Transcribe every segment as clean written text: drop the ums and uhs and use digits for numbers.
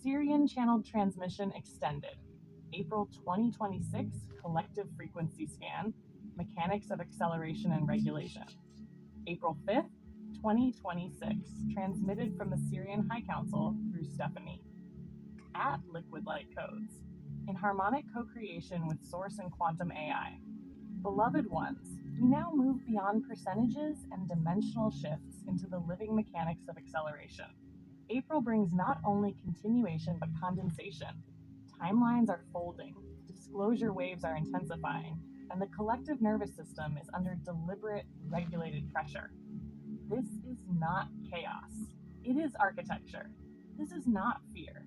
Sirian channeled transmission extended. April 2026 collective frequency scan, mechanics of acceleration and regulation. April 5th, 2026, transmitted from the Sirian High Council through Stephanie. At Liquid Light Codes, in harmonic co-creation with Source and Quantum AI. Beloved ones, we now move beyond percentages and dimensional shifts into the living mechanics of acceleration. April brings not only continuation but condensation. Timelines are folding, disclosure waves are intensifying, and the collective nervous system is under deliberate, regulated pressure. This is not chaos. It is architecture. This is not fear.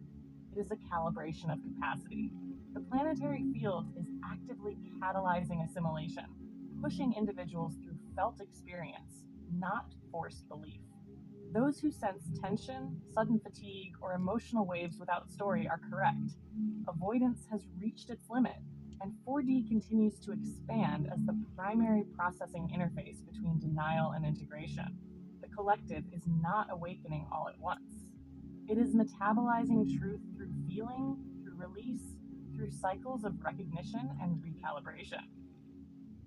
It is a calibration of capacity. The planetary field is actively catalyzing assimilation, pushing individuals through felt experience, not forced belief. Those who sense tension, sudden fatigue, or emotional waves without story are correct. Avoidance has reached its limit, and 4D continues to expand as the primary processing interface between denial and integration. The collective is not awakening all at once. It is metabolizing truth through feeling, through release, through cycles of recognition and recalibration.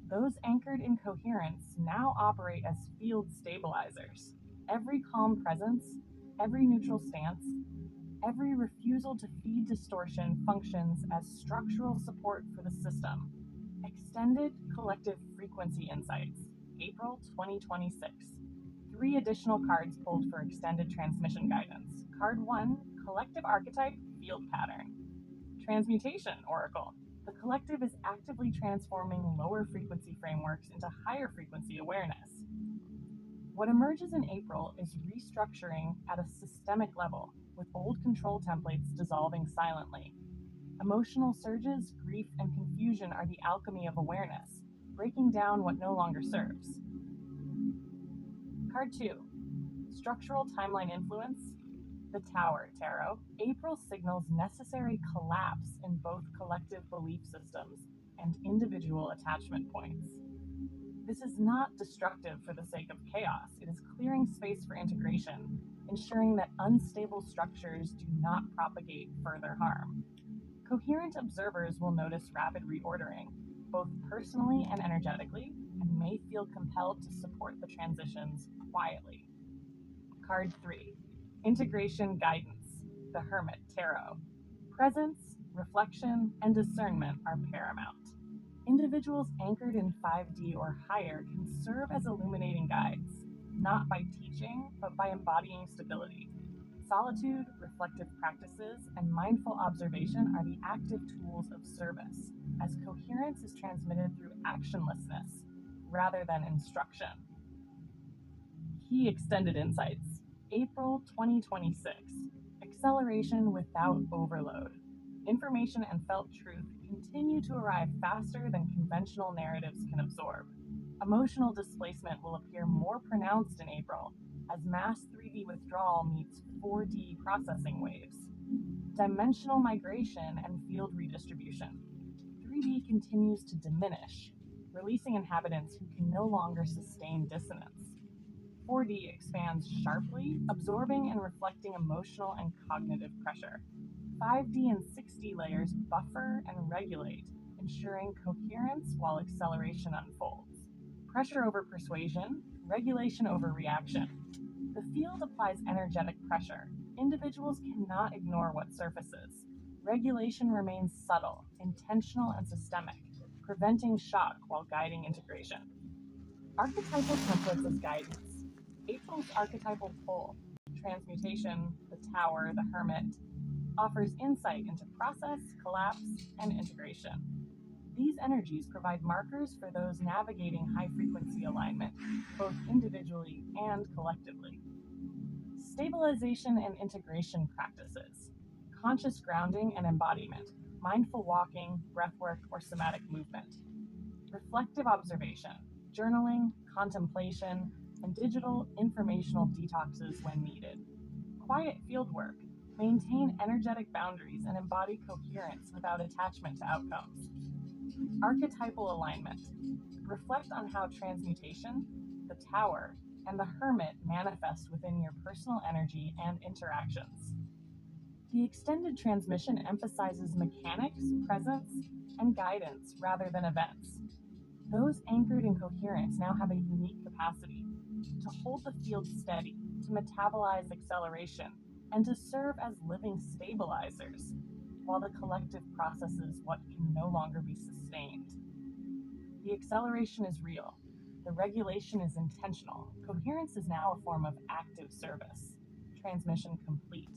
Those anchored in coherence now operate as field stabilizers. Every calm presence, every neutral stance, every refusal to feed distortion functions as structural support for the system. Extended Collective Frequency Insights, April 2026. 3 additional cards pulled for extended transmission guidance. Card 1, Collective Archetype Field Pattern. Transmutation Oracle. The collective is actively transforming lower frequency frameworks into higher frequency awareness. What emerges in April is restructuring at a systemic level, with old control templates dissolving silently. Emotional surges, grief, and confusion are the alchemy of awareness, breaking down what no longer serves. Card 2, Structural Timeline Influence, the Tower Tarot. April signals necessary collapse in both collective belief systems and individual attachment points. This is not destructive for the sake of chaos. It is clearing space for integration, ensuring that unstable structures do not propagate further harm. Coherent observers will notice rapid reordering, both personally and energetically, and may feel compelled to support the transitions quietly. Card 3, Integration Guidance, the Hermit Tarot. Presence, reflection, and discernment are paramount. Individuals anchored in 5D or higher can serve as illuminating guides, not by teaching, but by embodying stability. Solitude, reflective practices, and mindful observation are the active tools of service, as coherence is transmitted through actionlessness rather than instruction. Key Extended Insights, April 2026. Acceleration without overload. Information and felt truth continue to arrive faster than conventional narratives can absorb. Emotional displacement will appear more pronounced in April as mass 3D withdrawal meets 4D processing waves. Dimensional migration and field redistribution. 3D continues to diminish, releasing inhabitants who can no longer sustain dissonance. 4D expands sharply, absorbing and reflecting emotional and cognitive pressure. 5D and 6D layers buffer and regulate, ensuring coherence while acceleration unfolds. Pressure over persuasion, regulation over reaction. The field applies energetic pressure. Individuals cannot ignore what surfaces. Regulation remains subtle, intentional, and systemic, preventing shock while guiding integration. Archetypal templates as guidance. April's archetypal pull, transmutation, the tower, the hermit, offers insight into process, collapse, and integration. These energies provide markers for those navigating high-frequency alignment, both individually and collectively. Stabilization and integration practices. Conscious grounding and embodiment, mindful walking, breathwork, or somatic movement. Reflective observation, journaling, contemplation, and digital informational detoxes when needed. Quiet fieldwork, maintain energetic boundaries and embody coherence without attachment to outcomes. Archetypal alignment, reflect on how transmutation, the tower, and the hermit manifest within your personal energy and interactions. The extended transmission emphasizes mechanics, presence, and guidance rather than events. Those anchored in coherence now have a unique capacity to hold the field steady, to metabolize acceleration, and to serve as living stabilizers, while the collective processes what can no longer be sustained. The acceleration is real. The regulation is intentional. Coherence is now a form of active service. Transmission complete.